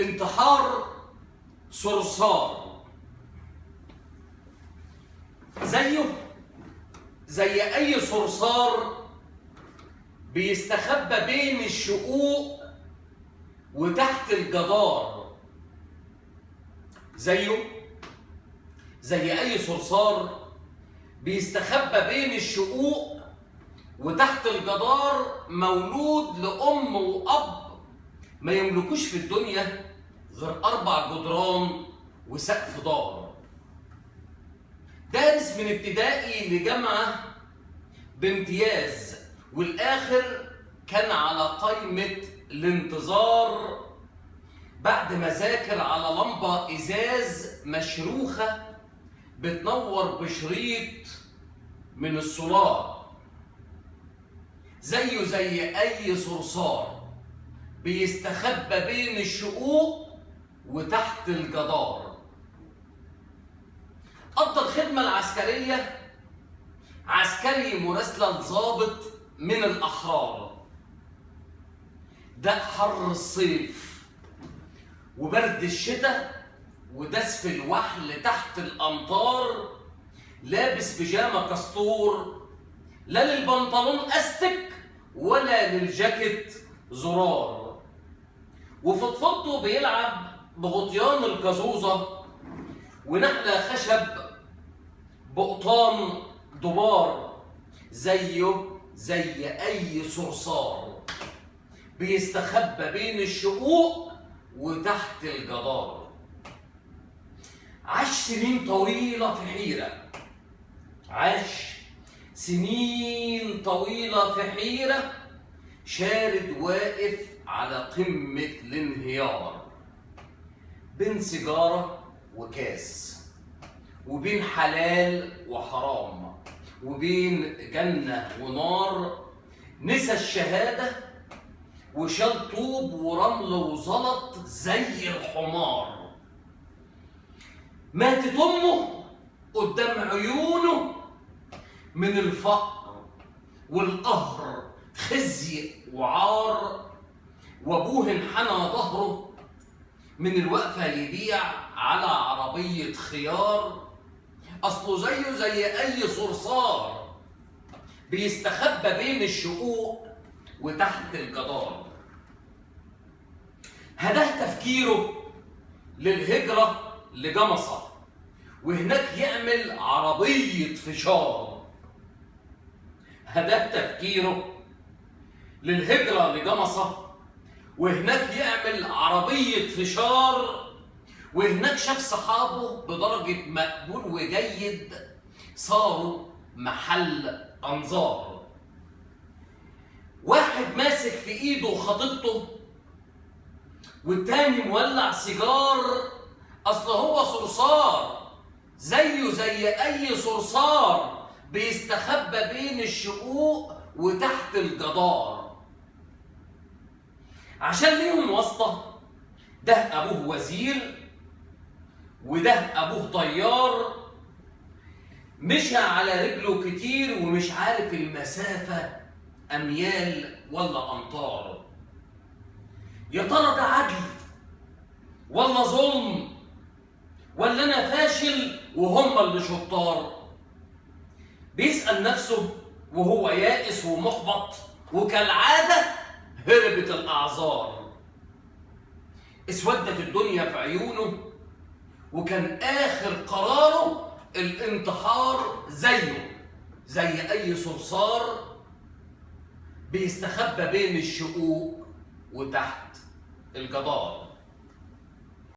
انتحار صرصار زيه زي اي صرصار بيستخبى بين الشقوق وتحت الجدار. زيه زي اي صرصار بيستخبى بين الشقوق وتحت الجدار، مولود لأم وأب ما يملكوش في الدنيا غير 4 جدران وسقف دار. دارس من ابتدائي لجامعة بامتياز، والآخر كان على قائمة الانتظار بعد ما ذاكر على لمبة إزاز مشروخة بتنور بشريط من السولار. زيه زي أي صرصار بيستخبى بين الشقوق وتحت الجدار. قضى الخدمة العسكرية عسكري مراسلة ضابط من الأحرار. ده حر الصيف وبرد الشتاء وداس في الوحل تحت الأمطار، لابس بيجامة كستور، لا للبنطلون أستك ولا للجاكيت زرار، وفي طفولته بيلعب بغطيان الكازوزة ونحلة خشب بقطان دبار. زيه زي أي صرصار بيستخبى بين الشقوق وتحت الجدار. عاش سنين طويلة في حيرة، عاش سنين طويلة في حيرة، شارد واقف على قمة الانهيار، بين سيجارة وكاس، وبين حلال وحرام، وبين جنة ونار. نسى الشهادة وشال طوب ورمل وزلط زي الحمار. ماتت أمه قدام عيونه من الفقر والقهر، خزي وعار، وابوه انحنى ظهره من الوقفة يبيع على عربية خيار. أصله زيه زي أي صرصار بيستخبى بين الشقوق وتحت الجدار. هداه تفكيره للهجرة لجمصة، وهناك يعمل عربية فشار. هداه تفكيره للهجرة لجمصة، وهناك يعمل عربية فشار، وهناك شاف صحابه بدرجة مقبول وجيد صاروا محل أنظار. واحد ماسك في إيده خطيبته والتاني مولع سيجار. أصل هو صرصار زيه زي أي صرصار بيستخبى بين الشقوق وتحت الجدار. عشان ليهم واسطة، ده أبوه وزير وده أبوه طيار، مشى على رجله كتير ومش عارف المسافة أميال ولا أمطار. يا ترى ده عدل ولا ظلم، ولا أنا فاشل وهم اللي شطار؟ بيسأل نفسه وهو يائس ومحبط، وكالعادة هربت الأعذار. اسودت الدنيا في عيونه، وكان آخر قراره الانتحار. زيه زي أي صرصار بيستخبى بين الشقوق وتحت الجدار.